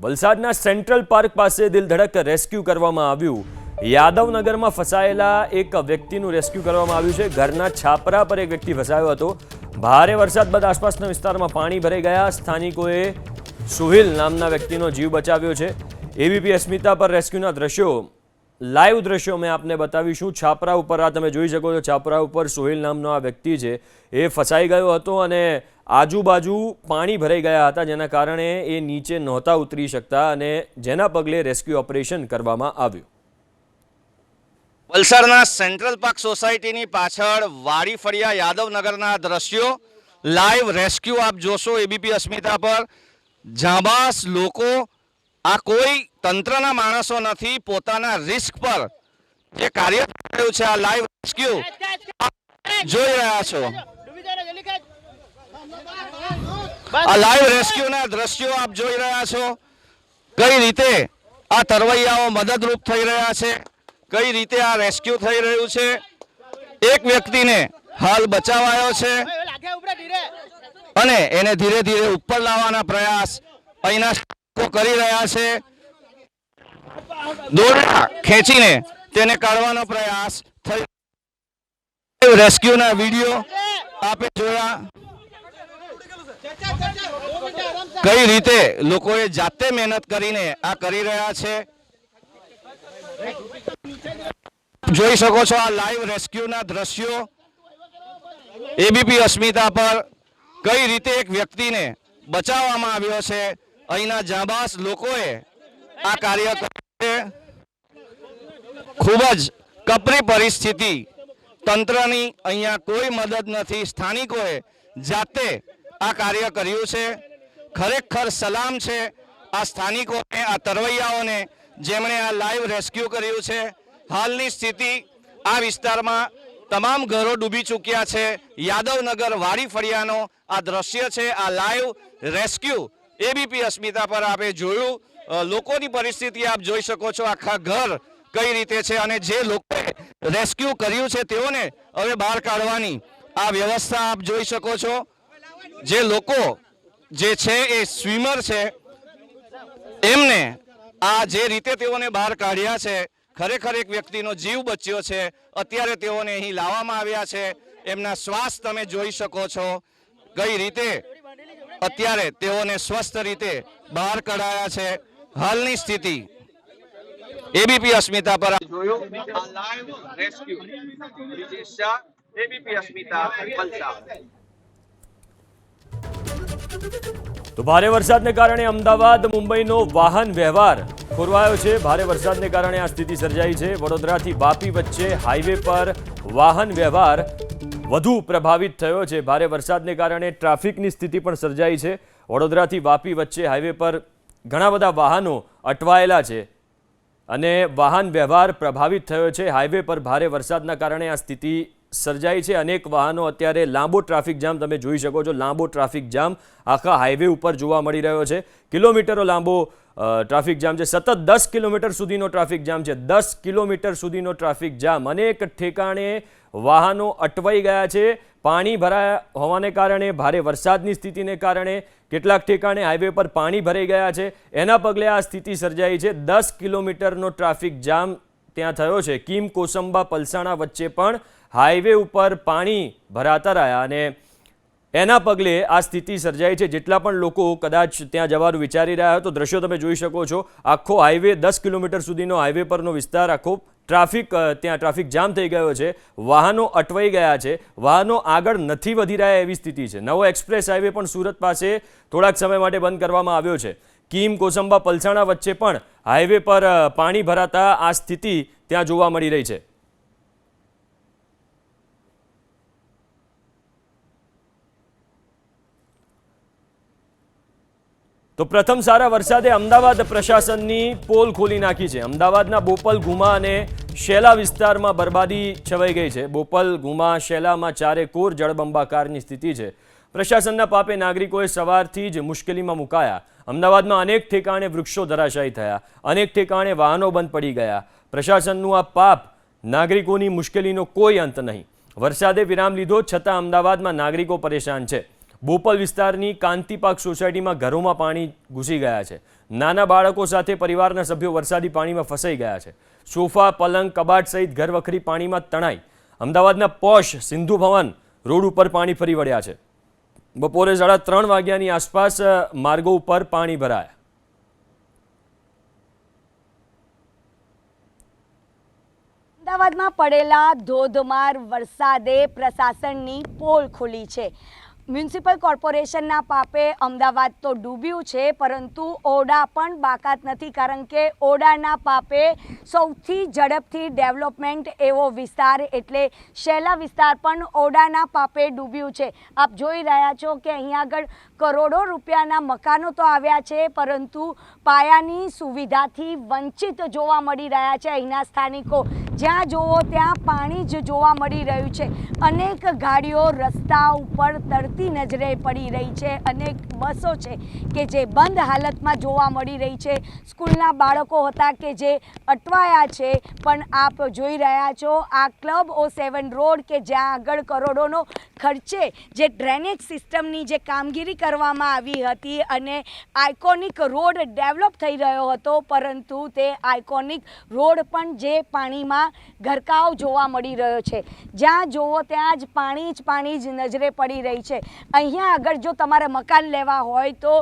વલસાડના central park પાસે દિલધડક rescue કરવામાં આવ્યું। યાદવનગરમાં ફસાયેલા એક વ્યક્તિનું રેસ્ક્યુ કરવામાં આવ્યું છે। ઘરના છાપરા પર એક વ્યક્તિ ફસાયો હતો। ભારે વરસાદ બાદ આસપાસના વિસ્તારમાં પાણી ભરાઈ ગયા। સ્થાનિકોએ સુહિલ નામના વ્યક્તિનો જીવ બચાવ્યો છે। એબીપી અસ્મિતા પર રેસ્ક્યુના દ્રશ્યો લાઈવ દ્રશ્યો મેં આપને બતાવીશું। છાપરા ઉપર આ તમે જોઈ શકો છો, છાપરા ઉપર સુહિલ નામનો આ વ્યક્તિ છે એ ફસાઈ ગયો હતો અને આજુબાજુ પાણી ભરાઈ ગયા હતા, જેના કારણે એ નીચે નહોતા ઉતરી શકતા અને જેના પગલે રેસ્ક્યુ ઓપરેશન કરવામાં આવ્યું। વલસાડના સેન્ટ્રલ પાર્ક સોસાયટીની પાછળ વાડી ફળિયા યાદવનગરના દ્રશ્યો લાઈવ રેસ્ક્યુ આપ જોશો એબીપી અસ્મિતા પર। જાબાસ લોકો, આ કોઈ તંત્રના માણસો નથી, પોતાના રિસ્ક પર જે કાર્ય કર્યું છે આ લાઈવ રેસ્ક્યુ જોઈ રહ્યા છો। આ લાઈવ રેસ્ક્યુના દ્રશ્યો આપ જોઈ રહ્યા છો। કઈ રીતે આ તરવૈયાઓ મદદરૂપ થઈ રહ્યા છે, કઈ રીતે આ રેસ્ક્યુ થઈ રહ્યું છે। એક વ્યક્તિને હાલ બચાવાયો છે અને એને ધીરે ધીરે ઉપર લાવવાના પ્રયાસ અહીંના કરી રહ્યા છે। દોરડા ખેંચીને તેને કાઢવાનો પ્રયાસ થઈ। રેસ્ક્યુના વિડીયો આપે જોયા, કઈ રીતે લોકોએ જાતે મહેનત કરીને આ કરી રહ્યા છે। જોઈ શકો છો આ લાઈવ રેસ્ક્યુના દ્રશ્યો એબીપી અસ્મિતા પર। કઈ રીતે એક વ્યક્તિને બચાવવામાં આવ્યો છે, અહીંના જાબાસ લોકોએ આ કાર્ય કર્યું છે। ખૂબ જ કપરી પરિસ્થિતિ, તંત્રની અહીંયા કોઈ મદદ નથી, સ્થાનિકોએ જાતે આ કાર્ય કર્યું છે। ખરેખર સલામ છે આ સ્થાનિકોને, આ તરવૈયાઓને જેમણે આ લાઈવ રેસ્ક્યુ કર્યું છે। હાલની સ્થિતિ આ વિસ્તારમાં તમામ ઘરો ડૂબી ચૂક્યા છે। યાદવનગર વાડી ફળિયાનો આ દ્રશ્ય છે, આ લાઈવ રેસ્ક્યુ એબીપી અસ્મિતા પર આપે જોયું। લોકોની પરિસ્થિતિ આપ જોઈ શકો છો, આખા ઘર કઈ રીતે છે અને જે લોકોએ રેસ્ક્યુ કર્યું છે તેઓને હવે બહાર કાઢવાની આ વ્યવસ્થા આપ જોઈ શકો છો। જે લોકો જે છે એ સ્વિમર છે, એમને આ જે રીતે તેઓને બહાર કાઢ્યા છે, ખરેખર એક વ્યક્તિનો જીવ બચ્યો છે। અત્યારે તેઓને અહીં લાવવામાં આવ્યા છે। એમના શ્વાસ તમે જોઈ શકો છો, કઈ રીતે અત્યારે તેઓને સ્વસ્થ રીતે બહાર કઢાયા છે। હાલની સ્થિતિ એબીપી અસ્મિતા પર જોયો આ live rescue Vijesh Shah, ABP Asmita Valsad. તો ભારે વરસાદને કારણે અમદાવાદ મુંબઈનો વાહન વ્યવહાર ખોરવાયો છે। ભારે વરસાદને કારણે આ સ્થિતિ સર્જાઈ છે। વડોદરાથી વાપી વચ્ચે હાઈવે પર વાહન વ્યવહાર વધુ પ્રભાવિત થયો છે। ભારે વરસાદને કારણે ટ્રાફિકની સ્થિતિ પણ સર્જાઈ છે। વડોદરાથી વાપી વચ્ચે હાઈવે પર ઘણા બધા વાહનો અટવાયેલા છે અને વાહન વ્યવહાર પ્રભાવિત થયો છે। હાઈવે પર ભારે વરસાદના કારણે આ સ્થિતિ સર્જાઈ છે। અનેક વાહનો અત્યારે લાંબો ટ્રાફિક જામ તમે જોઈ શકો છો, લાંબો ટ્રાફિક જામ આખા હાઈવે ઉપર જોવા મળી રહ્યો છે। કિલોમીટરો લાંબો ટ્રાફિક જામ છે। સતત 10 કિલોમીટર સુધીનો ટ્રાફિક જામ છે। 10 કિલોમીટર સુધીનો ટ્રાફિક જામ। અનેક ઠેકાણે વાહનો અટવાઈ ગયા છે। પાણી ભરાયા હોવાને કારણે, ભારે વરસાદની સ્થિતિને કારણે કેટલાક ઠેકાણે હાઈવે પર પાણી ભરાઈ ગયા છે। એના પગલે આ સ્થિતિ સર્જાઈ છે। 10 કિલોમીટરનો ટ્રાફિક જામ ત્યાં થયો છે। કીમ કોસંબા પલસાણા વચ્ચે પણ હાઈવે ઉપર પાણી ભરાતા રહ્યા અને એના પગલે આ સ્થિતિ સર્જાઈ છે। જેટલા પણ લોકો કદાચ ત્યાં જવાનું વિચારી રહ્યા તો દ્રશ્યો તમે જોઈ શકો છો। આખો હાઈવે 10 કિલોમીટર સુધીનો હાઈવે પરનો વિસ્તાર આખો ત્યાં ટ્રાફિક જામ થઈ ગયો છે। વાહનો અટવાઈ ગયા છે, વાહનો આગળ નથી વધી રહ્યા એવી સ્થિતિ છે। નવો એક્સપ્રેસ હાઈવે પણ સુરત પાસે થોડાક સમય માટે બંધ કરવામાં આવ્યો છે। કીમ કોસંબા પલસાણા વચ્ચે પણ હાઈવે પર પાણી ભરાતા આ સ્થિતિ ત્યાં જોવા મળી રહી છે। તો પ્રથમ સારા વરસાદે અમદાવાદ પ્રશાસનની પોલ ખોલી નાખી છે। અમદાવાદના બોપલ, ગુમા અને શેલા વિસ્તારમાં બરબાદી છવાઈ ગઈ છે। બોપલ, ગુમા, શેલામાં ચારેકોર જળબંબાકારની સ્થિતિ છે। પ્રશાસનના પાપે નાગરિકોએ સવારથી જ મુશ્કેલીમાં મુકાયા। અમદાવાદમાં અનેક ઠેકાણે વૃક્ષો ધરાશાયી થયા, અનેક ઠેકાણે વાહનો બંધ પડી ગયા। પ્રશાસનનું આ પાપ, નાગરિકોની મુશ્કેલીનો કોઈ અંત નહીં। વરસાદે વિરામ લીધો છતાં અમદાવાદમાં નાગરિકો પરેશાન છે। બોપલ વિસ્તારની કાંતિપાક સોસાયટીમાં ઘરોમાં પાણી ઘૂસી ગયા છે. નાના બાળકો સાથે પરિવારના સભ્યો વરસાદી પાણીમાં ફસાઈ ગયા છે. સોફા, પલંગ, કબાટ સહિત ઘરવખરી પાણીમાં તણાઈ. અમદાવાદના પોશ સિંધુ ભવન રોડ ઉપર પાણી ફરી વળ્યા છે. બપોરે 3:30 વાગ્યાની આસપાસ માર્ગો ઉપર પાણી ભરાયા. અમદાવાદમાં પડેલા ધોધમાર વરસાદે પ્રશાસનની પોલ ખોલી છે. મ્યુનિસિપલ કોર્પોરેશનના પાપે અમદાવાદ તો ડૂબ્યું છે, પરંતુ ઓરડા પણ બાકાત નથી, કારણ કે ઓરડાના પાપે સૌથી ઝડપથી ડેવલપમેન્ટ એવો વિસ્તાર એટલે શેલા વિસ્તાર પણ ઓરડાના પાપે ડૂબ્યું છે. આપ જોઈ રહ્યા છો કે અહીંયા આગળ કરોડો રૂપિયાના મકાનો તો આવ્યા છે, પરંતુ પાયાની સુવિધાથી વંચિત જોવા મળી રહ્યા છે અહીંના સ્થાનિકો. જ્યાં જુઓ ત્યાં પાણી જ જોવા મળી રહ્યું છે. અનેક ગાડીઓ રસ્તા ઉપર તરતી નજરે પડી રહી છે. અનેક બસો છે કે જે બંધ હાલતમાં જોવા મળી રહી છે. સ્કૂલના બાળકો હતા કે જે અટવાયા છે. પણ આપ જોઈ રહ્યા છો આ ક્લબ O7 રોડ કે જ્યાં આગળ કરોડોનો ખર્ચે જે ડ્રેનેજ સિસ્ટમની જે કામગીરી કરવામાં આવી હતી અને આઇકોનિક રોડ ડેવલપ થઈ રહ્યો હતો, પરંતુ તે આઇકોનિક રોડ પણ જે પાણીમાં ગરકાવ જોવા મળી રહ્યો છે. જ્યાં જુઓ ત્યાં જ પાણી જ નજરે પડી રહી છે. અહીંયા આગળ જો તમારે મકાન લેવા હોય તો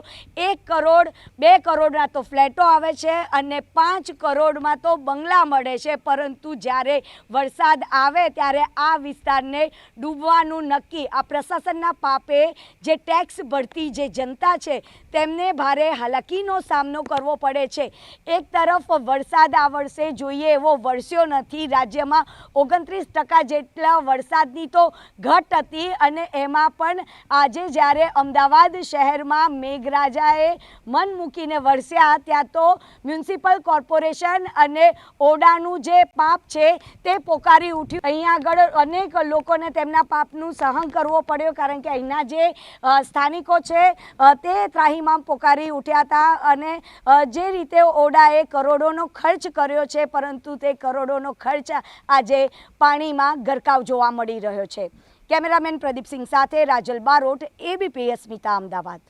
1 કરોડ 2 કરોડના તો ફ્લેટો આવે છે અને 5 કરોડમાં તો બંગલા મળે છે, પરંતુ જ્યારે વરસાદ આવે ત્યારે આ વિસ્તારને ડૂબવાનું નક્કી. આ પ્રશાસનના પાપે જે ટેક્સ ભરતી જે જનતા છે તેમને ભારે હાલાકીનો સામનો કરવો પડે છે. એક તરફ વરસાદ આ વર્ષે જોઈએ એવો વરસ્યો નથી. રાજ્યમાં 29% જેટલા વરસાદની તો ઘટ હતી અને એમાં પણ આજે જ્યારે અમદાવાદ શહેરમાં મેઘરાજાએ મન મૂકીને વરસ્યા, ત્યાં તો મ્યુનિસિપલ કોર્પોરેશન અને ઓરડાનું જે પાપ છે તે પોકારી ઉઠ્યું. અહીંયા આગળ અનેક લોકોને તેમના પાપનું સહન કરવો પડ્યો, કારણ કે અહીંના જે સ્થાનિકો છે તે ત્રાહિમામ પોકારી ઉઠ્યા હતા. અને જે રીતે ઓરડાએ કરોડોનો ખર્ચ કર્યો છે, પરંતુ તે કરોડોનો ખર્ચ આજે પાણીમાં ગરકાવ જોવા મળી રહ્યો છે. કેમેરામેન પ્રદીપસિંહ સાથે રાજલ બારોટ, ABP અસ્મિતા, અમદાવાદ.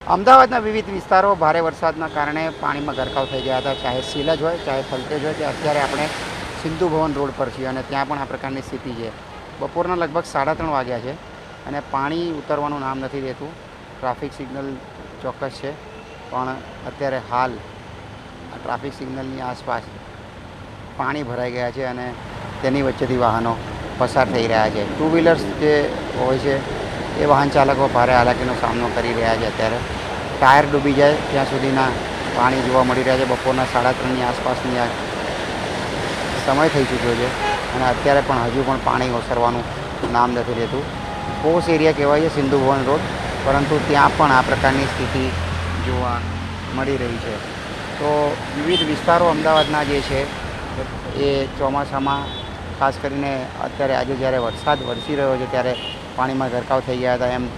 અમદાવાદના વિવિધ વિસ્તારો ભારે વરસાદના કારણે પાણીમાં ગરકાવ થઈ ગયા હતા. ચાહે સિલજ હોય, ચાહે થલતેજ હોય, કે અત્યારે આપણે સિંધુ ભવન રોડ પર છીએ અને ત્યાં પણ આ પ્રકારની સ્થિતિ છે. બપોરના લગભગ 3:30 વાગ્યા છે અને પાણી ઉતરવાનું નામ નથી લેતું. ટ્રાફિક સિગ્નલ ચોક્કસ છે, પણ અત્યારે હાલ આ ટ્રાફિક સિગ્નલની આસપાસ પાણી ભરાઈ ગયા છે અને તેની વચ્ચેથી વાહનો પસાર થઈ રહ્યા છે. 2 વ્હીલર્સ જે હોય છે એ વાહન ચાલકો ભારે હાલાકીનો સામનો કરી રહ્યા છે. અત્યારે ટાયર ડૂબી જાય ત્યાં સુધીના પાણી જોવા મળી રહ્યા છે. બપોરના 3:30ની આસપાસની આ સમય થઈ ચૂક્યો છે અને અત્યારે પણ હજુ પણ પાણી ઓસરવાનું નામ નથી લેતું. પોશ એરિયા કહેવાય છે સિંધુ ભવન રોડ, પરંતુ ત્યાં પણ આ પ્રકારની સ્થિતિ જોવા મળી રહી છે. તો વિવિધ વિસ્તારો અમદાવાદના જે છે એ ચોમાસામાં ખાસ કરીને અત્યારે આજે જ્યારે વરસાદ વરસી રહ્યો છે ત્યારે પાણીમાં ગરકાવ થઈ ગયા હતા. એમ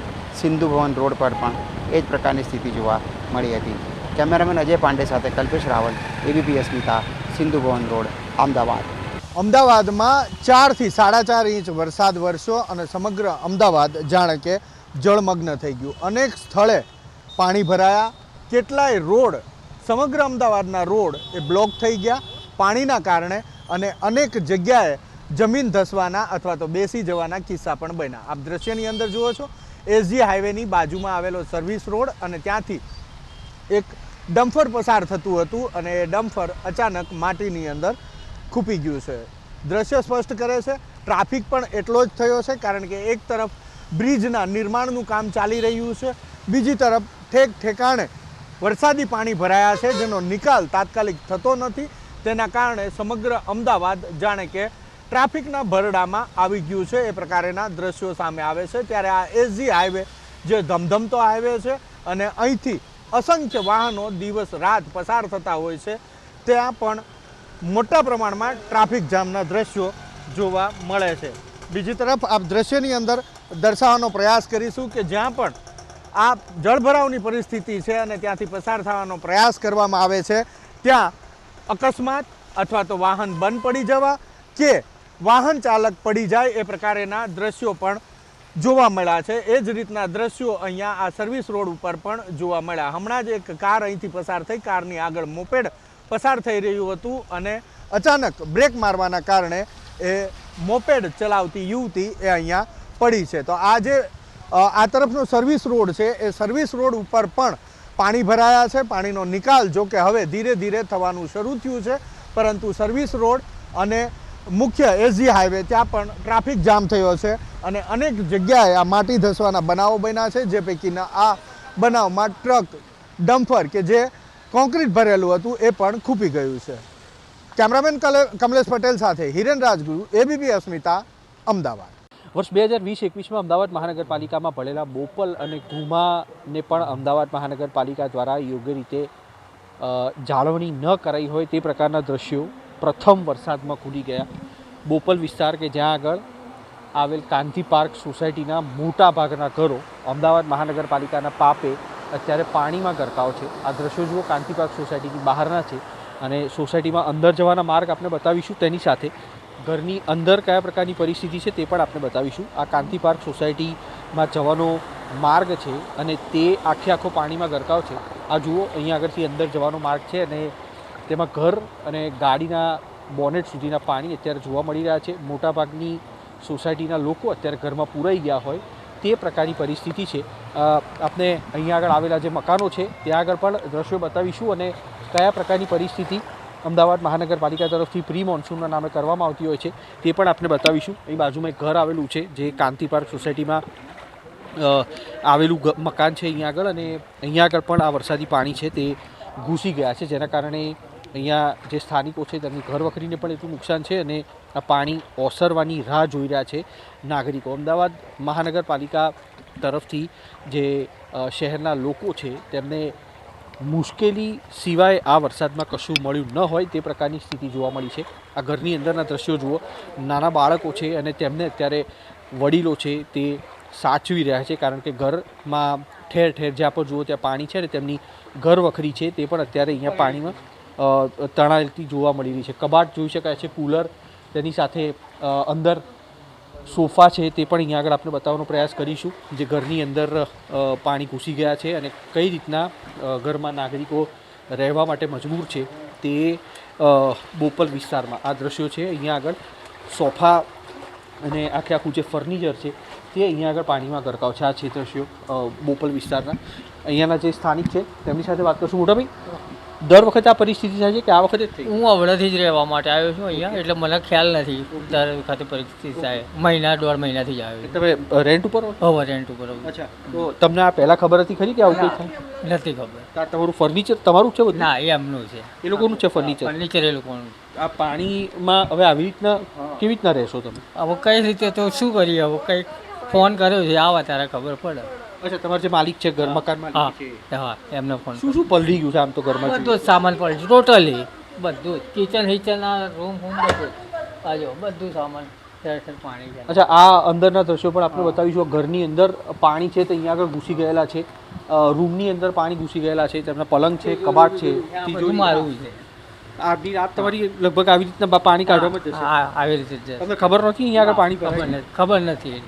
સિંધુ ભવન રોડ પર પણ એ જ પ્રકારની સ્થિતિ જોવા મળી હતી. કેમેરામેન અજય પાંડે સાથે કલ્પેશ રાવલ, ABP અસ્મિતા, સિંધુ ભવન રોડ, અમદાવાદ. અમદાવાદમાં 4 થી 4.5 ઇંચ વરસાદ વરસ્યો અને સમગ્ર અમદાવાદ જાણે કે જળમગ્ન થઈ ગયું. અનેક સ્થળે પાણી ભરાયા. કેટલાય રોડ, સમગ્ર અમદાવાદના રોડ એ બ્લોક થઈ ગયા પાણીના કારણે અને અનેક જગ્યાએ જમીન ધસવાના અથવા તો બેસી જવાના કિસ્સા પણ બન્યા. આપ દ્રશ્યની અંદર જુઓ છો SG હાઈવેની બાજુમાં આવેલો સર્વિસ રોડ અને ત્યાંથી એક ડમ્ફર પસાર થતું હતું અને એ ડમ્ફર અચાનક માટીની અંદર ખૂપી ગયું છે. દ્રશ્ય સ્પષ્ટ કરે છે. ટ્રાફિક પણ એટલો જ થયો છે, કારણ કે એક તરફ બ્રિજના નિર્માણનું કામ ચાલી રહ્યું છે, બીજી તરફ ઠેક ઠેકાણે વરસાદી પાણી ભરાયા છે જેનો નિકાલ તાત્કાલિક થતો નથી. તેના કારણે સમગ્ર અમદાવાદ જાણે કે ટ્રાફિકના ભરડામાં આવી ગયું છે એ પ્રકારના દ્રશ્યો સામે આવે છે. ત્યારે આ SG હાઈવે જે ધમધમતો હાઈવે છે અને અહીંથી અસંખ્ય વાહનો દિવસ રાત પસાર થતા હોય છે, ત્યાં પણ મોટા પ્રમાણમાં ટ્રાફિક જામના દ્રશ્યો જોવા મળે છે. બીજી તરફ આપ દ્રશ્યની અંદર દર્શાવવાનો પ્રયાસ કરીશું કે જ્યાં પણ આ જળભરાવની પરિસ્થિતિ છે અને ત્યાંથી પસાર થવાનો પ્રયાસ કરવામાં આવે છે, ત્યાં અકસ્માત અથવા તો વાહન બંધ પડી જવા કે વાહન ચાલક પડી જાય એ પ્રકારના દ્રશ્યો પણ જોવા મળ્યા છે. એ જ રીતના દ્રશ્યો અહીંયા આ સર્વિસ રોડ ઉપર પણ જોવા મળ્યા. હમણાં જ એક કાર અહીંથી પસાર થઈ, કારની આગળ મોપેડ પસાર થઈ રહ્યું હતું અને અચાનક બ્રેક મારવાના કારણે એ મોપેડ ચલાવતી યુવતી એ અહીંયા પડી છે. તો આ જે આ તરફનો સર્વિસ રોડ છે એ સર્વિસ રોડ ઉપર પણ પાણી ભરાયા છે. પાણીનો નિકાલ જો કે હવે ધીરે ધીરે થવાનું શરૂ થયું છે, પરંતુ સર્વિસ રોડ અને મુખ્ય એસજી હાઈવે ત્યાં પણ ટ્રાફિક જામ થયો છે અને અનેક જગ્યાએ આ માટી ધસવાના બનાવો બન્યા છે. જે પૈકીના આ બનાવમાં ટ્રક ડમ્પર કે જે કોન્ક્રીટ ભરેલું હતું એ પણ ખૂપી ગયું છે. કેમેરામેન કમલેશ પટેલ સાથે હિરેન રાજગુરુ, એબીપી અસ્મિતા, અમદાવાદ. વર્ષ 2020-21માં અમદાવાદ મહાનગરપાલિકામાં પડેલા બોપલ અને ઘુમાને પણ અમદાવાદ મહાનગરપાલિકા દ્વારા યોગ્ય રીતે જાળવણી ન કરાઈ હોય તે પ્રકારના દ્રશ્યો પ્રથમ વરસાદમાં ખુલી ગયા. બોપલ વિસ્તાર કે જ્યાં આગળ આવેલ કાંતિ પાર્ક સોસાયટીના મોટા ભાગના ઘરો અમદાવાદ મહાનગરપાલિકાના પાપે અત્યારે પાણીમાં ગરકાવ છે. આ દ્રશ્યો જુઓ, કાંતિ પાર્ક સોસાયટીની બહારના છે અને સોસાયટીમાં અંદર જવાના માર્ગ આપણે બતાવીશું. તેની સાથે ઘરની અંદર કયા પ્રકારની પરિસ્થિતિ છે તે પણ આપણે બતાવીશું. આ કાંતિ પાર્ક સોસાયટીમાં જવાનો માર્ગ છે અને તે આખો પાણીમાં ગરકાવ છે. આ જુઓ, અહીંયા આગળથી અંદર જવાનો માર્ગ છે અને તેમાં ઘર અને ગાડીના બોનેટ સુધીના પાણી અત્યારે જોવા મળી રહ્યા છે. મોટાભાગની સોસાયટીના લોકો અત્યારે ઘરમાં પૂરાઈ ગયા હોય તે પ્રકારની પરિસ્થિતિ છે. આપણે અહીંયા આગળ આવેલા જે મકાનો છે ત્યાં આગળ પણ દ્રશ્યો બતાવીશું અને કયા પ્રકારની પરિસ્થિતિ અમદાવાદ મહાનગરપાલિકા તરફથી પ્રી મોન્સૂનના નામે કરવામાં આવતી હોય છે તે પણ આપણે બતાવીશું. અહીં બાજુમાં એક ઘર આવેલું છે જે કાંતિ પાર્ક સોસાયટીમાં આવેલું મકાન છે અહીંયા આગળ, અને અહીંયા આગળ પણ આ વરસાદી પાણી છે તે ઘૂસી ગયા છે, જેના કારણે અહીંયા જે સ્થાનિકો છે તેમની ઘર વખરીને પણ એટલું નુકસાન છે અને આ પાણી ઓસરવાની રાહ જોઈ રહ્યા છે નાગરિકો. અમદાવાદ મહાનગરપાલિકા તરફથી જે શહેરના લોકો છે તેમને મુશ્કેલી સિવાય આ વરસાદમાં કશું મળ્યું ન હોય તે પ્રકારની સ્થિતિ જોવા મળી છે. આ ઘરની અંદરના દ્રશ્યો જુઓ, નાના બાળકો છે અને તેમને અત્યારે વડીલો છે તે સાચવી રહ્યા છે, કારણ કે ઘરમાં ઠેર ઠેર જ્યાં પણ જુઓ ત્યાં પાણી છે અને તેમની ઘર વખરી છે તે પણ અત્યારે અહીંયા પાણીમાં તણાયેલી જોવા મળી રહી છે. કબાટ જોઈ શકાય છે, કુલર, તેની સાથે અંદર સોફા છે તે પણ અહીંયા આગળ આપણે બતાવવાનો પ્રયાસ કરીશું, જે ઘરની અંદર પાણી ઘૂસી ગયા છે અને કઈ રીતના ઘરમાં નાગરિકો રહેવા માટે મજબૂર છે તે બોપલ વિસ્તારમાં આ દ્રશ્યો છે. અહીંયા આગળ સોફા અને આખું જે ફર્નિચર છે તે અહીંયા આગળ પાણીમાં ગરકાવ છે. આ છે દ્રશ્યો બોપલ વિસ્તારના. અહીંયાના જે સ્થાનિક છે તેમની સાથે વાત કરશું. મોટાભાઈ, દર વખતે આ પરિસ્થિતિ થાય છે કે આ વખતે જ થઈ? હું હમણાંથી જ રહેવા માટે આવ્યો છું અહીંયા, એટલે મને ખ્યાલ નથી દર વખતે પરિસ્થિતિ થાય. મહિના 1.5 મહિનાથી જ આવ્યો. તમે રેન્ટ ઉપર હો? હવે રેન્ટ ઉપર. અચ્છા, તો તમને આ પહેલાં ખબર હતી ખરી કે આવું કંઈ થાય? નથી ખબર. તમારું ફર્નિચર તમારું છે બધું? ના, એ એમનું છે. એ લોકોનું છે ફર્નિચર? ફર્નિચર એ લોકોનું. આ પાણીમાં હવે આવી રીતના કેવી રીતના રહેશો તમે? હવે કઈ રીતે તો શું કરીએ, હવે કંઈક ફોન કર્યો છે, આવે ત્યારે ખબર પડે. અચ્છા, તમારા જે માલિક છે, ઘર મકાન માલિક છે, હા, એમને ફોન. શું શું પલળી ગયું છે આમ તો ઘરમાં? બધું જ સામાન પડે, ટોટલી બધું જ. કિચન હિચનના રૂમ બધું આજો બધું સામાન ઠેર પાણી છે. અચ્છા, આ અંદરના દ્રશ્યો પણ આપણે બતાવીશું. ઘરની અંદર પાણી છે તે અહીંયા આગળ ઘૂસી ગયેલા છે, રૂમની અંદર પાણી ઘૂસી ગયેલા છે, તેમના પલંગ છે, કબાટ છે, બધું મારું છે. આજની રાત તમારી લગભગ આવી રીતના પાણી કાઢવામાં જશે? હા, આવી રીતે જ. તમને ખબર નથી અહીંયા આગળ પાણી ખબર નથી.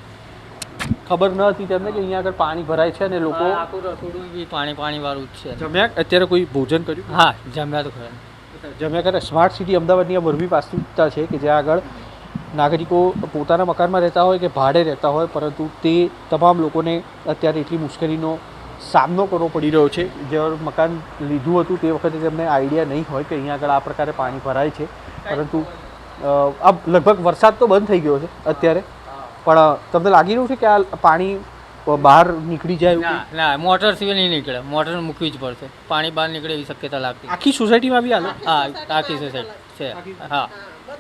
ખબર ન હતી તેમને કે અહીંયા આગળ પાણી ભરાય છે અને લોકો આખું રસોડું બી પાણી વાળું જ છે. જમ્યા? અત્યારે કોઈ ભોજન કર્યું? હા, જમ્યા તો ખરા. જમ્યા કરે. સ્માર્ટ સિટી અમદાવાદની આ મોરબી વાસ્તવિકતા છે કે જ્યાં આગળ નાગરિકો પોતાના મકાનમાં રહેતા હોય કે ભાડે રહેતા હોય, પરંતુ તે તમામ લોકોને અત્યારે એટલી મુશ્કેલીનો સામનો કરવો પડી રહ્યો છે. જ્યારે મકાન લીધું હતું તે વખતે તેમને આઈડિયા નહીં હોય કે અહીંયા આગળ આ પ્રકારે પાણી ભરાય છે, પરંતુ આ લગભગ વરસાદ તો બંધ થઈ ગયો છે અત્યારે, પણ તમને લાગી રહ્યું છે કે આ પાણી બહાર નીકળી જાય? ના, મોટર સિવાય નહીં નીકળે. મોટર મૂકવી જ પડશે. પાણી બહાર નીકળે એવી શક્યતા લાગતી. આખી સોસાયટીમાં બી હાલ? હા, આખી સોસાયટી છે. હા,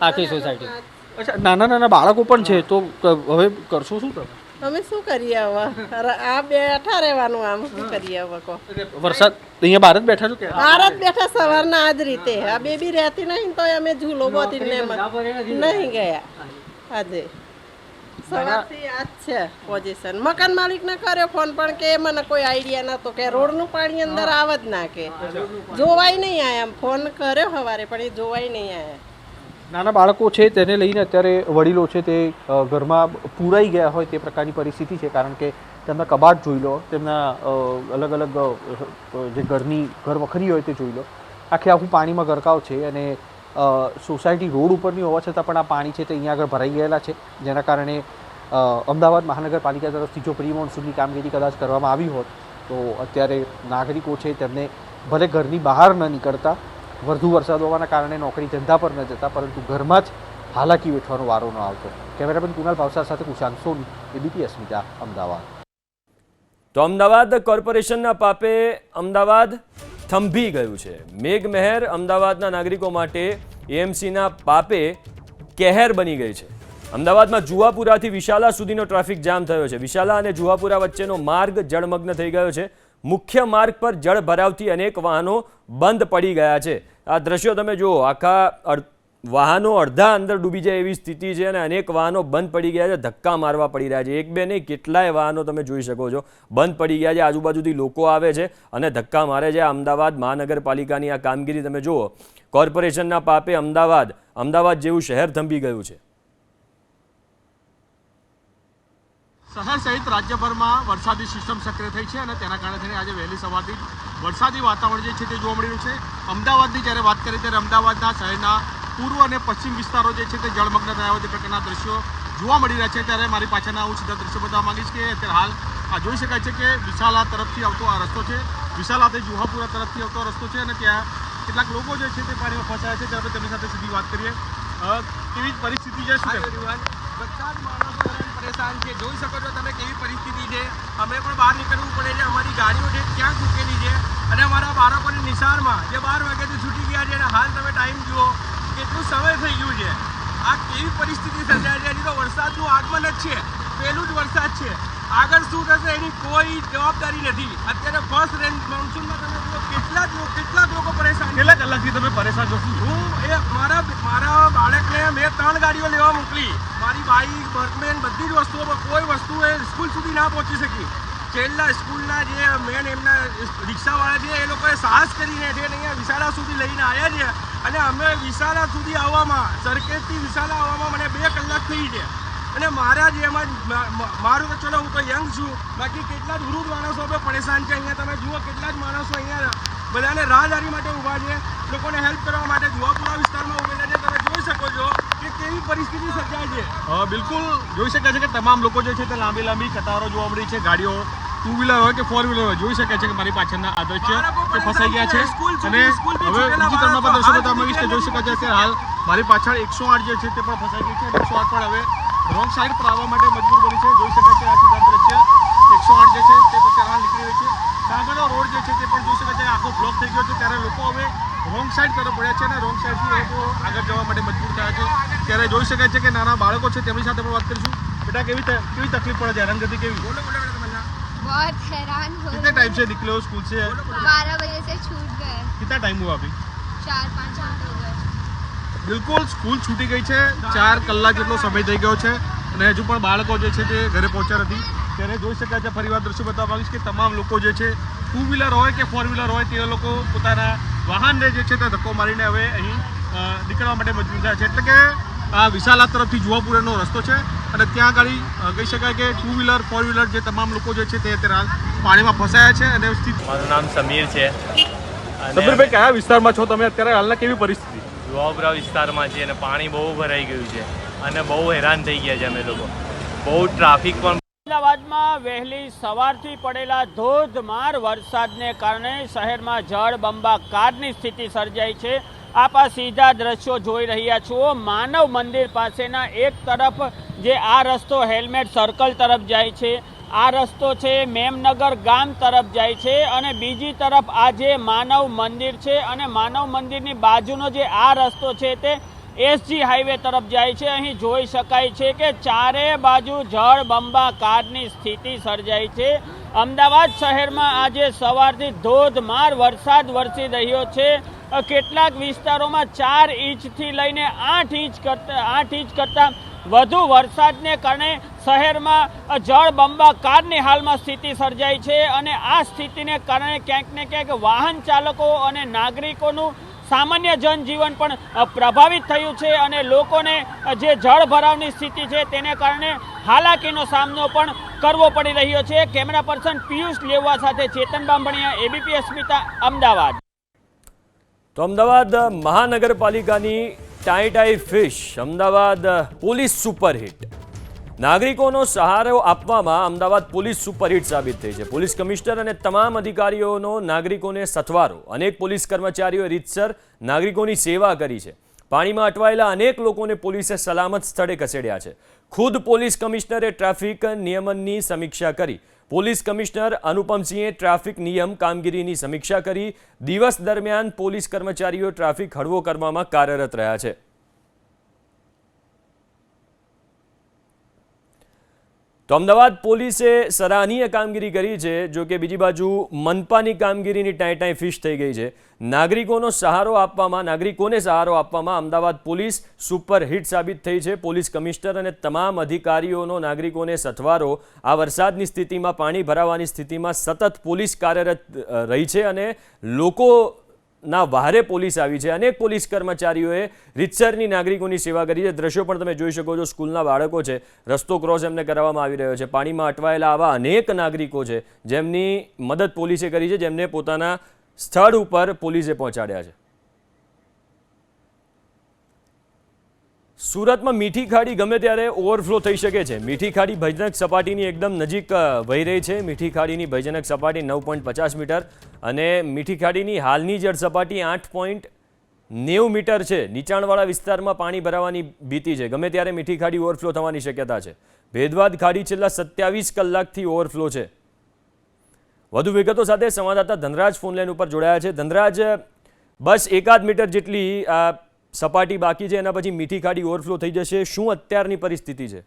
આખી સોસાયટી. અચ્છા, નાના નાના બાળકો પણ છે, તો હવે કરશો શું તમે? અમે શું કરીએ હવે? આ બેઠા રહેવાનું, આમ શું કરીએ હવે? કહો. વરસાદ અહીંયા બહાર જ બેઠા છો કે? બહાર જ બેઠા સવારના આ જ રીતે. આ બેબી રહેતી નહીં તો અમે ઝૂલો બોતીને નહીં ગયા આજે. સવારથી આ જ છે પોઝિશન. મકાન માલિકને કર્યો ફોન પણ કે મને કોઈ આઈડિયા નહોતો કે રોડનું પાણી અંદર આવે જ ના, કે જોવાય નહીં આયા. ફોન કર્યો સવારે પણ એ જોવાય નહીં આયા. નાના બાળકો છે તેને લઈને અત્યારે વડીલો છે તે ઘરમાં પૂરાઈ ગયા હોય તે પ્રકારની પરિસ્થિતિ છે, કારણ કે તેમના કબાટ જોઈ લો, તેમના અલગ અલગ જે ઘર વખરી હોય તે જોઈ લો, આખું પાણીમાં ગરકાવ છે. અને સોસાયટી રોડ ઉપરની હોવા છતાં પણ આ પાણી છે તે અહીંયા આગળ ભરાઈ ગયેલા છે, જેના કારણે અમદાવાદ મહાનગરપાલિકા તરફથી જો પ્રી મોન્સૂનની કામગીરી કદાચ કરવામાં આવી હોત તો અત્યારે નાગરિકો છે તેમને ભલે ઘરની બહાર ન નીકળતા, વધુ વરસાદ હોવાના કારણે નોકરી ધંધા પર ન જતા, પરંતુ ઘરમાં જ હાલાકી વેઠવાનો વારો ન આવતો. કેમેરામેન કુનાલ ભાવસાર સાથે કુશાંક સોની, એબીપી અસ્મિતા, અમદાવાદ. તો અમદાવાદ કોર્પોરેશનના પાપે અમદાવાદ થંભી ગયું છે. મેઘમહેર અમદાવાદના નાગરિકો માટે એએમસીના પાપે કહેર બની ગઈ છે. અમદાવાદમાં જુહાપુરાથી વિશાલા સુધીનો ટ્રાફિક જામ થયો છે. વિશાલા અને જુહાપુરા વચ્ચેનો માર્ગ જળમગ્ન થઈ ગયો છે. મુખ્ય માર્ગ પર જળ ભરાવથી અનેક વાહનો બંધ પડી ગયા છે. આ દ્રશ્યો તમે જુઓ, આખા વાહનો અડધા અંદર ડૂબી જાય એવી સ્થિતિ છે અને અનેક વાહનો બંધ પડી ગયા છે, ધક્કા મારવા પડી રહ્યા છે. એક બે નહીં, કેટલાય વાહનો તમે જોઈ શકો છો બંધ પડી ગયા છે. આજુબાજુથી લોકો આવે છે અને ધક્કા મારે છે. અમદાવાદ મહાનગરપાલિકાની આ કામગીરી તમે જુઓ. કોર્પોરેશનના પાપે અમદાવાદ જેવું શહેર થંભી ગયું છે. શહેર સહિત રાજ્યભરમાં વરસાદી સિસ્ટમ સક્રિય થઈ છે અને તેના કારણે થઈને આજે વહેલી સવારથી વરસાદી વાતાવરણ જે છે તે જોવા મળી રહ્યું છે. અમદાવાદની જ્યારે વાત કરીએ ત્યારે અમદાવાદના શહેરના પૂર્વ અને પશ્ચિમ વિસ્તારો જે છે તે જળમગ્ન થયા હોય તે પ્રકારના દ્રશ્યો જોવા મળી રહ્યા છે. ત્યારે મારી પાછળના હું સીધા દ્રશ્યો બતાવવા માંગીશ કે અત્યારે હાલ આ જોઈ શકાય છે કે વિશાલા તરફથી આવતો આ રસ્તો છે, વિશાલાથી જુહાપુરા તરફથી આવતો રસ્તો છે અને ત્યાં કેટલાક લોકો જે છે તે પાણીમાં ફસાયા છે. ત્યારે તેમની સાથે સીધી વાત કરીએ. કેવી પરિસ્થિતિ છે? બધા જ માણસો પરેશાન છે. જોઈ શકો છો તમે કેવી પરિસ્થિતિ છે. અમે પણ બહાર નીકળવું પડે છે. અમારી ગાડીઓ છે ક્યાં મૂકેલી છે અને અમારા બાળકોની નિશાળમાં જે 12 વાગ્યાથી છૂટી ગયા છે અને હાલ તમે ટાઈમ જુઓ કેટલું સમય થઈ ગયું છે. આ કેવી પરિસ્થિતિ સર્જાય છે. હજી તો વરસાદનું આગમન જ છે, પહેલું જ વરસાદ છે. આગળ શું થશે એની કોઈ જવાબદારી નથી. અત્યારે ફર્સ્ટ રેન્જ મોન્સૂનમાં તમે જુઓ કેટલાક લોકો પરેશાન. કેટલા કલાકથી તમે પરેશાન છો? હું મારા બાળકને મેં 3 ગાડીઓ લેવા મોકલી. મારી બાઈક, બર્કમેન બધી જ વસ્તુઓ, કોઈ વસ્તુ એ સ્કૂલ સુધી ના પહોંચી શકી. છેલ્લા સ્કૂલના જે મેન એમના રિક્ષાવાળા છે એ લોકોએ સાહસ કરીને અહીંયા વિશાલા સુધી લઈને આવ્યા છે અને અમે વિશાલા સુધી આવવામાં, સરખેજથી વિશાલા આવવામાં મને 2 કલાક થઈ છે. અને મારા જેમાં મારું તો ચલો હું તો યંગ છું, બાકી કેટલા જ વૃદ્ધ માણસો હવે પરેશાન છે. અહીંયા તમે જુઓ કેટલા જ માણસો અહીંયા બધાને રાહદારી માટે ઊભા છે, લોકોને હેલ્પ કરવા માટે જુહાપુરા વિસ્તારમાં ઊભેલા છે. તમે જોઈ શકો છો કે કેવી પરિસ્થિતિ સર્જાય છે. બિલકુલ જોઈ શકાય છે કે તમામ લોકો જે છે તે લાંબી કતારો જોવા મળી છે. ગાડીઓ 2 વ્હીલર હોય કે 4 વ્હીલર હોય, જોઈ શકાય છે કે મારી પાછળના આ દ્રશ્ય તે ફસાઈ ગયા છે. અને હવે બીજી તરફના પણ દ્રશ્યો બતાવવા માંગીશ કે જોઈ શકાય છે કે હાલ મારી પાછળ 108 જે છે તે પણ ફસાઈ ગઈ છે. 108 પણ હવે રોંગ સાઈડ પર આવવા માટે મજબૂર બની છે. જોઈ શકાય છે આ સીધા દ્રશ્ય 108 જે છે તે પણ હાલ નીકળી રહી છે. કાગળનો રોડ જે છે તે પણ જોઈ શકાય છે આખો બ્લોક થઈ ગયો છે. ત્યારે લોકો હવે રોંગ સાઈડ તરફ પડ્યા છે અને રોંગ સાઈડથી લોકો આગળ જવા માટે મજબૂર થયા છે. ત્યારે જોઈ શકાય છે કે નાના બાળકો છે તેમની સાથે પણ વાત કરીશું. બેટા કેવી તકલીફ પડે છે? હેરાનગતિ કેવી? बहुत हैरान हो कितने टाइम से निकले हो स्कूल से? 12 बजे से छूट गए. कितना टाइम हुआ अभी? 4-5 घंटे हो गए. બિલકુલ સ્કૂલ છૂટી ગઈ છે, 4 કલાક જેટલો સમય થઈ ગયો છે અને હજુ પણ બાળકો જે છે તે ઘરે પહોંચ્યા નથી. ત્યારે જોઈ શકાય છે, ફરીવાર દ્રશ્યો બતાવવા માંગીશ કે તમામ લોકો જે છે 2 વ્હીલર હોય કે 4 વ્હીલર હોય તે લોકો પોતાના વાહનને જે છે તે ધક્કો મારીને હવે અહીં નીકળવા માટે મજબૂર થયા છે. એટલે કે આ વિશાલા તરફથી જુહાપુરાનો રસ્તો છે અને ત્યાં આગળ કહી શકાય કે 2 વ્હીલર 4 વ્હીલર જે તમામ લોકો જે છે તે અત્યારે પાણીમાં ફસાયા છે. અને મારું નામ સમીર છે. સમીરભાઈ, કયા વિસ્તારમાં છો તમે અત્યારે? હાલના કેવી પરિસ્થિતિ? જુહાપુરા વિસ્તારમાં છીએ અને પાણી બહુ ભરાઈ ગયું છે અને બહુ હેરાન થઈ ગયા છે અમે લોકો. બહુ ટ્રાફિક પણ. અમદાવાદમાં વહેલી સવારથી પડેલા ધોધમાર વરસાદને કારણે શહેરમાં જળબંબાકારની સ્થિતિ સર્જાઈ છે. આપ આ સીધા દ્રશ્યો જોઈ રહ્યા છો. માનવ મંદિર પાસેના એક તરફ જે આ રસ્તો હેલ્મેટ સર્કલ તરફ જાય છે, આ રસ્તો છે મેમનગર ગામ તરફ જાય છે અને બીજી તરફ આ જે માનવ મંદિર છે અને માનવ મંદિરની બાજુનો જે આ રસ્તો છે તે એસજી હાઈવે તરફ જાય છે. અહીં જોઈ શકાય છે કે ચારે બાજુ જળબંબાકારની સ્થિતિ સર્જાઈ છે. અમદાવાદ શહેરમાં આજે સવારથી ધોધમાર વરસાદ વરસી રહ્યો છે. કેટલાક વિસ્તારોમાં 4 ઇંચથી લઈને 8 ઇંચ કરતાં વધુ વરસાદને કારણે શહેરમાં જળબંબાકારની હાલમાં સ્થિતિ સર્જાઈ છે અને આ સ્થિતિને કારણે ક્યાંક ને ક્યાંક વાહન ચાલકો અને નાગરિકોનું સામાન્ય જનજીવન પણ પ્રભાવિત થયું છે અને લોકોને જે જળ ભરાવની સ્થિતિ છે તેને કારણે હાલાકીનો સામનો પણ કરવો પડી રહ્યો છે. કેમેરા પર્સન પિયુષ લેવા સાથે ચેતન બાંભણિયા, એબીપી અસ્મિતા, અમદાવાદ. તો અમદાવાદ મહાનગરપાલિકાની tie fish, Ahmedabad police superhit. નાગરિકોનો સહારો આપવામાં અમદાવાદ પોલીસ સુપરહિટ સાબિત થઈ છે. પોલીસ કમિશનર અને તમામ અધિકારીઓનો નાગરિકોને સથવારો. અનેક પોલીસ કર્મચારીઓએ રીતસર નાગરિકોની સેવા કરી છે. પાણીમાં અટવાયેલા અનેક લોકોને પોલીસે સલામત સ્થળે ખસેડ્યા છે. ખુદ પોલીસ કમિશનરે ટ્રાફિક નિયમનની સમીક્ષા કરી. પોલીસ કમિશનર અનુપમસિંહે ટ્રાફિક નિયમ કામગીરીની સમીક્ષા કરી. દિવસ દરમિયાન પોલીસ કર્મચારીઓ ટ્રાફિક હળવો કરવામાં કાર્યરત રહ્યા છે. તો અમદાવાદ પોલીસે સરાહનીય કામગીરી કરી છે. જો કે બીજી બાજુ મનપાની કામગીરીની ટાઈ ફિશ થઈ ગઈ છે. નાગરિકોને સહારો આપવામાં અમદાવાદ પોલીસ સુપરહિટ સાબિત થઈ છે. પોલીસ કમિશનર અને તમામ અધિકારીઓનો નાગરિકોને સથવારો. આ વરસાદની સ્થિતિમાં, પાણી ભરાવાની સ્થિતિમાં સતત પોલીસ કાર્યરત રહી છે અને લોકોના વહારે પોલીસ આવી છે. અનેક પોલીસ કર્મચારીઓએ રીતસરની નાગરિકોની સેવા કરી છે. દ્રશ્યો પણ તમે જોઈ શકો છો. સ્કૂલના બાળકો છે, રસ્તો ક્રોસ એમને કરાવવામાં આવી રહ્યો છે. પાણીમાં અટવાયેલા આવા અનેક નાગરિકો છે જેમની મદદ પોલીસે કરી છે, જેમને પોતાના સ્થળ ઉપર પોલીસે પહોંચાડ્યા છે. સુરતમાં મીઠી ખાડી ગમે ત્યારે ઓવરફ્લો થઈ શકે છે. મીઠી ખાડી ભયજનક સપાટીની એકદમ નજીક વહી રહી છે. મીઠી ખાડીની ભયજનક સપાટી 9.50 મીટર અને મીઠી ખાડીની હાલની જળ સપાટી 8.90 મીટર છે. નીચાણવાળા વિસ્તારમાં પાણી ભરાવાની ભીતિ છે. ગમે ત્યારે મીઠી ખાડી ઓવરફ્લો થવાની શક્યતા છે. ભેદવાદ ખાડી છેલ્લા 27 કલાકથી ઓવરફ્લો છે. વધુ વિગતો સાથે સંવાદદાતા ધનરાજ ફોનલાઈન ઉપર જોડાયા છે. ધનરાજ, બસ 1 મીટર જેટલી સપાટી બાકી છે, એના પછી મીઠી ખાડી ઓવરફ્લો થઈ જશે. શું અત્યારની પરિસ્થિતિ છે?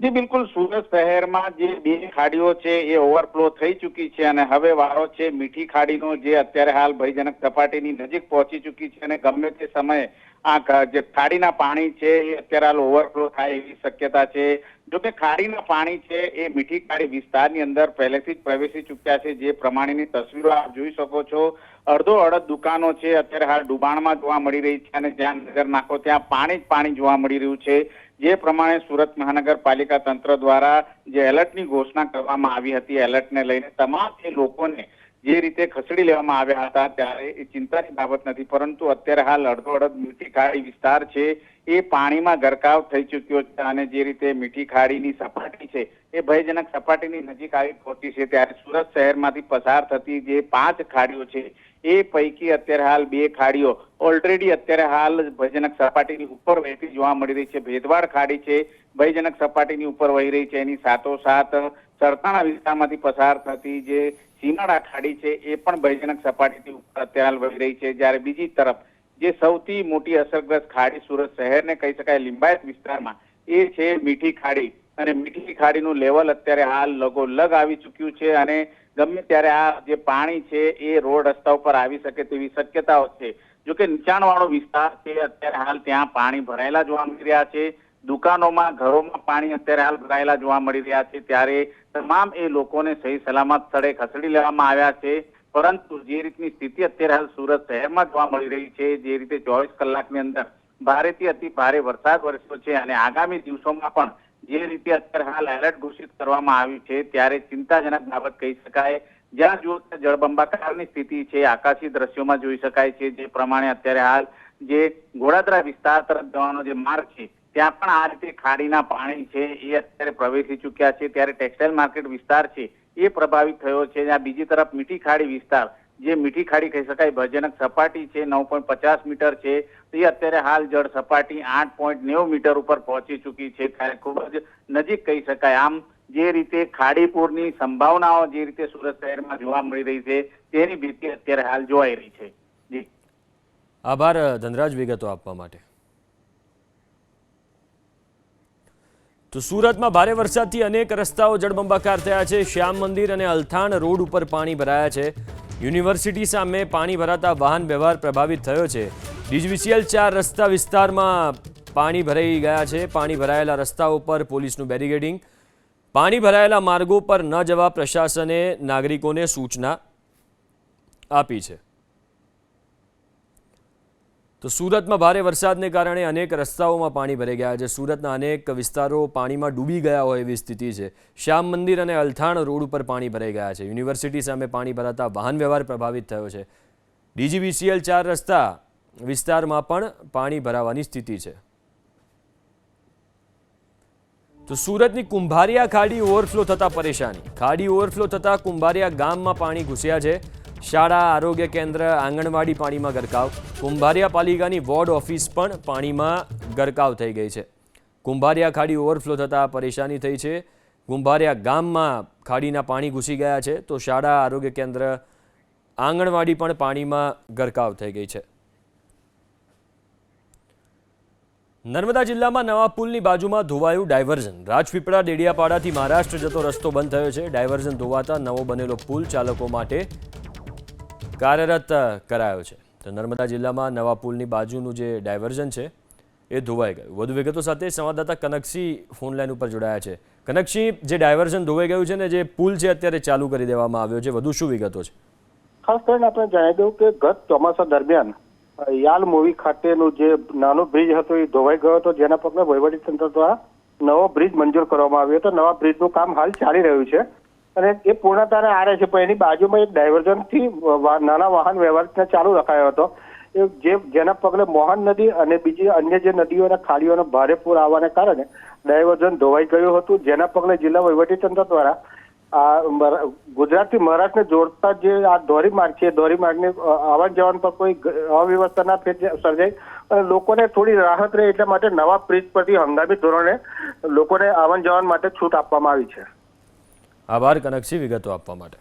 જી બિલકુલ, સુરત શહેરમાં જે 2 ખાડીઓ છે એ ઓવરફ્લો થઈ ચૂકી છે અને હવે વારો છે મીઠી ખાડીનો, જે અત્યારે હાલ ભયજનક સપાટીની નજીક પહોંચી ચૂકી છે અને ગમે તે સમયે આ જે ખાડીના પાણી છે એ અત્યારે હાલ ઓવરફ્લો થાય એવી શક્યતા છે. જોકે ખાડીના પાણી છે એ મીઠી ખાડી વિસ્તારની અંદર પહેલેથી જ પ્રવેશી ચૂક્યા છે. જે પ્રમાણેની તસવીરો આપ જોઈ શકો છો. અડધો દુકાનો છે અત્યારે હાલ ડુબાણમાં જોવા મળી રહી છે અને જ્યાં નજર નાખો ત્યાં પાણી જ પાણી જોવા મળી રહ્યું છે. જે પ્રમાણે સુરત મહાનગરપાલિકા તંત્ર દ્વારા જે એલર્ટની ઘોષણા કરવામાં આવી હતી, એલર્ટને લઈને તમામ જે લોકોને જે રીતે ખસેડી લેવામાં આવ્યા હતા ત્યારે એ ચિંતાની બાબત નથી. પરંતુ અત્યારે હાલ અડધો મીઠી ખાડી વિસ્તાર છે એ પાણીમાં ગરકાવ થઈ ચૂક્યો છે અને જે રીતે મીઠી ખાડીની સપાટી છે એ ભયજનક સપાટીની નજીક આવી પહોંચી છે ત્યારે સુરત શહેરમાંથી પસાર થતી જે 5 ખાડીઓ છે એ પૈકી અત્યારે હાલ 2 ખાડીઓ ઓલરેડી અત્યારે હાલ ભયજનક સપાટીની ઉપર વહેતી જોવા મળી રહી છે. ભેદવાડ ખાડી છે ભયજનક સપાટીની ઉપર વહી રહી છે. એની સાથોસાથ સરતાણા વિસ્તારમાંથી પસાર થતી જે સીમાડા ખાડી છે એ પણ ભયજનક સપાટીથી ઉપર અત્યારે હાલ વહી રહી છે. જ્યારે બીજી તરફ જે સૌથી મોટી અસરગ્રસ્ત ખાડી સુરત શહેરને કહી શકાય લિંબાયત વિસ્તારમાં એ છે મીઠી ખાડી અને મીઠી ખાડીનું લેવલ અત્યારે હાલ લગોલગ આવી ચૂક્યું છે અને ગમે ત્યારે આ જે પાણી છે એ રોડ રસ્તા ઉપર આવી શકે તેવી શક્યતાઓ છે. જોકે નીચાણવાળો વિસ્તાર છે અત્યારે હાલ ત્યાં પાણી ભરાયેલા જોવા મળી રહ્યા છે. દુકાનોમાં, ઘરોમાં પાણી અત્યારે હાલ ભરાયેલા જોવા મળી રહ્યા છે. ત્યારે તમામ એ લોકોને સહી સલામત સ્થળે ખસેડી લેવામાં આવ્યા છે. પરંતુ જે રીતની સ્થિતિ અત્યારે હાલ સુરત શહેરમાં જોવા મળી રહી છે, જે રીતે 24 કલાકની અંદર ભારેથી અતિ ભારે વરસાદ વરસ્યો છે અને આગામી દિવસોમાં પણ જે રીતે અત્યારે હાલ એલર્ટ ઘોષિત કરવામાં આવ્યું છે ત્યારે ચિંતાજનક બાબત કહી શકાય. જ્યાં જુઓ ત્યાં જળબંબાકારની સ્થિતિ છે, આકાશી દ્રશ્યોમાં જોઈ શકાય છે. જે પ્રમાણે અત્યારે હાલ જે ઘોડાદરા વિસ્તાર તરફ જવાનો જે માર્ગ છે ત્યાં પણ આ રીતે ખાડીના પાણી છે એ અત્યારે પ્રવેશી ચૂક્યા છે. ત્યારે ટેક્સટાઇલ માર્કેટ વિસ્તાર છે એ પ્રભાવિત થયો છે. જ્યાં બીજી તરફ મીઠી ખાડી વિસ્તાર, જે મીઠી ખાડી કહી શકાય ભયજનક સપાટી છે 9.50 મીટર છે, એ અત્યારે હાલ જળ સપાટી 8.90 મીટર ઉપર પહોંચી ચૂકી છે. ત્યારે ખૂબ જ નજીક કહી શકાય. આમ જે રીતે ખાડીપૂરની સંભાવનાઓ જે રીતે સુરત શહેરમાં જોવા મળી રહી છે તેની ભીતિ અત્યારે હાલ જોવાઈ રહી છે. જી આભાર ધનરાજ વિગતો આપવા માટે. તો સુરતમાં ભારે વરસાદથી અનેક રસ્તાઓ જળબંબાકાર થયા છે. શ્યામ મંદિર અને અલથાણ રોડ ઉપર પાણી ભરાયા છે. યુનિવર્સિટી સામે પાણી ભરાતા વાહન વ્યવહાર પ્રભાવિત થયો છે. ડીજીવીસીએલ 4 રસ્તા વિસ્તારમાં પાણી ભરાઈ ગયા છે. પાણી ભરાયેલા રસ્તાઓ પર પોલીસનું બેરિકેડિંગ. પાણી ભરાયેલા માર્ગો પર ન જવા પ્રશાસને નાગરિકોને સૂચના આપી છે. તો સુરતમાં ભારે વરસાદને કારણે અનેક રસ્તાઓમાં પાણી ભરાઈ ગયા છે. સુરતના અનેક વિસ્તારો પાણીમાં ડૂબી ગયા હોય એવી સ્થિતિ છે. શ્યામ મંદિર અને અલથાણ રોડ ઉપર પાણી ભરાઈ ગયા છે. યુનિવર્સિટી સામે પાણી ભરાતા વાહન વ્યવહાર પ્રભાવિત થયો છે. DGVCL 4 રસ્તા વિસ્તારમાં પણ પાણી ભરાવાની સ્થિતિ છે. તો સુરતની કુંભારિયા ખાડી ઓવરફ્લો થતા પરેશાની. ખાડી ઓવરફ્લો થતા કુંભારિયા ગામમાં પાણી ઘૂસ્યા છે. શાળા, આરોગ્ય કેન્દ્ર, આંગણવાડી પાણીમાં ગરકાવ. કુંભારિયા પાલિકાની વોર્ડ ઓફિસ પણ પાણીમાં ગરકાવ થઈ ગઈ છે. કુંભારિયા ખાડી ઓવરફ્લો થતાં પરેશાની થઈ છે. કુંભારિયા ગામમાં ખાડીના પાણી ઘૂસી ગયા છે, તો શાળા, આરોગ્ય કેન્દ્ર, આંગણવાડી પણ પાણીમાં ગરકાવ થઈ ગઈ છે. નર્મદા જિલ્લામાં નવા પુલની બાજુમાં ધોવાયું ડાયવર્ઝન. રાજપીપળા ડેડિયાપાડાથી મહારાષ્ટ્ર જતો રસ્તો બંધ થયો છે. ડાયવર્ઝન ધોવાતા નવો બનેલો પુલ ચાલકો માટે કાર્યરત કરાયો છે. તો નર્મદા જિલ્લામાં નવા પુલની બાજુનું જે ડાયવર્ઝન છે એ ધોવાઈ ગયું. વધુ વિગતો સાથે સંવાદદાતા કનકસિંહ ફોનલાઈન ઉપર જોડાયા છે. કનકસિંહ, જે ડાયવર્ઝન ધોવાઈ ગયું છે ને જે પુલ છે અત્યારે ચાલુ કરી દેવામાં આવ્યો છે, વધુ શું વિગતો છે? ખાસ કરીને આપણે જણાવી દઉં કે ગત ચોમાસા દરમિયાન યાલ મૂવી ખાતેનું જે નાનો બ્રિજ હતો એ ધોવાઈ ગયો હતો, જેના પગલે વહીવટીતંત્ર દ્વારા નવો બ્રિજ મંજૂર કરવામાં આવ્યો હતો. નવા બ્રિજનું કામ હાલ ચાલી રહ્યું છે અને એ પૂર્ણતાને આરે છે, પણ એની બાજુમાં એક ડાયવર્ઝનથી નાના વાહન વ્યવહાર ચાલુ રખાયો હતો, જેના પગલે મોહન નદી અને બીજી અન્ય જે નદીઓ અને ખાડીઓનો ભારે પૂર આવવાને કારણે ડાયવર્ઝન ધોવાઈ ગયું હતું. જેના પગલે જિલ્લા વહીવટીતંત્ર દ્વારા ગુજરાતથી મહારાષ્ટ્રને જોડતા જે આ ધોરીમાર્ગ છે, ધોરીમાર્ગની આવન જવન પર કોઈ અવ્યવસ્થા સર્જાય અને લોકોને થોડી રાહત રહે એટલા માટે નવા બ્રિજ પરથી હંગામી ધોરણે લોકોને આવન જવન માટે છૂટ આપવામાં આવી છે. આભાર કનકસિંહ વિગતો આપવા માટે.